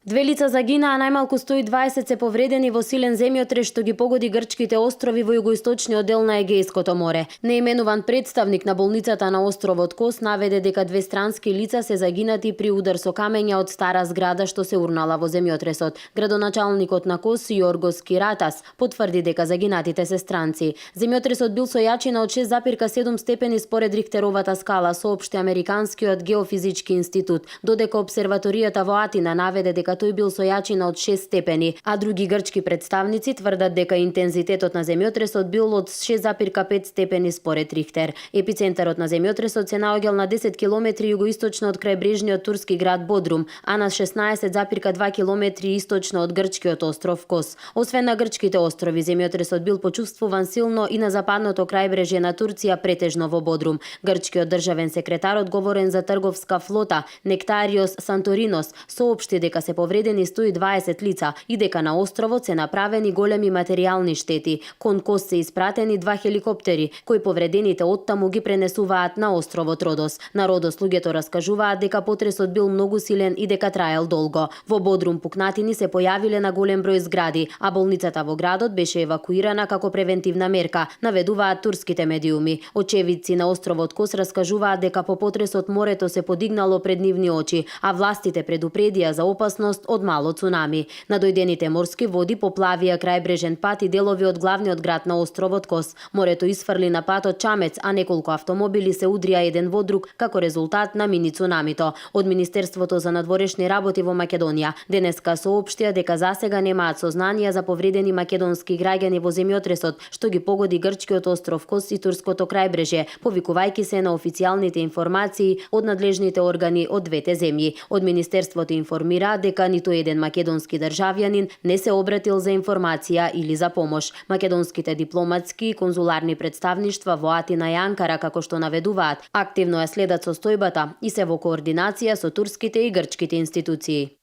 2 лица загинаа, најмалку 120 се повредени во силен земјотрес што ги погоди грчките острови во југоисточниот дел на Егејското море. Неименуван представник на болницата на островот Кос наведе дека 2 странски лица се загинати при удар со камења од стара зграда што се урнала во земјотресот. Градоначалникот на Кос, Јоргос Киратас, потврди дека загинатите се странци. Земјотресот бил со јачина од 6,7 степени според Рихтеровата скала, соопшти Американскиот геофизички институт, додека обсерваторијата во Атина наведе дека тој бил со јачина од 6 степени, а други грчки представници тврдат дека интензитетот на земјотресот бил од 6,5 степени според Рихтер. Епицентарот на земјотресот се наоѓал на 10 километри југоисточно од крајбрежниот турски град Бодрум, а на 16,2 километри источно од грчкиот остров Кос. Освен на грчките острови, земјотресот бил почувствуван силно и на западното крајбрежје на Турција, претежно во Бодрум. Грчкиот државен секретар одговорен за трговска флота, Нектариос Санторинос, соопшти дека се повредени 120 лица и дека на островот се направени големи материјални штети. Кон Кос се испратени 2 хеликоптери, кои повредените оттаму ги пренесуваат на островот Родос. На Родос луѓето раскажуваат дека потресот бил многу силен и дека траел долго. Во Бодрум пукнатини се појавиле на голем број згради, а болницата во градот беше евакуирана како превентивна мерка, наведуваат турските медиуми. Очевидци на островот Кос раскажуваат дека по потресот морето се подигнало пред нивни очи, а властите предупредија за опасност од мало цунами. Надојдените морски води поплавија крајбрежен пат и делови од главниот град на островот Кос. Морето isфрли на патот Чамец, а неколку автомобили се удрија еден во друг како резултат на мини цунамито. Од Министерството за надворешни работи во Македонија денеска соопштија дека засега немаат сознанија за повредени македонски граѓани во земјотресот што ги погоди грчкиот остров Кос и турското крајбрежје, повикувајќи се на официјалните информации од надлежните органи од двете земји. Од Министерството информира дека ниту еден македонски државјанин не се обратил за информација или за помош. Македонските дипломатски и конзуларни представништва во Атина и Анкара, како што наведуваат, активно ја следат состојбата и се во координација со турските и грчките институции.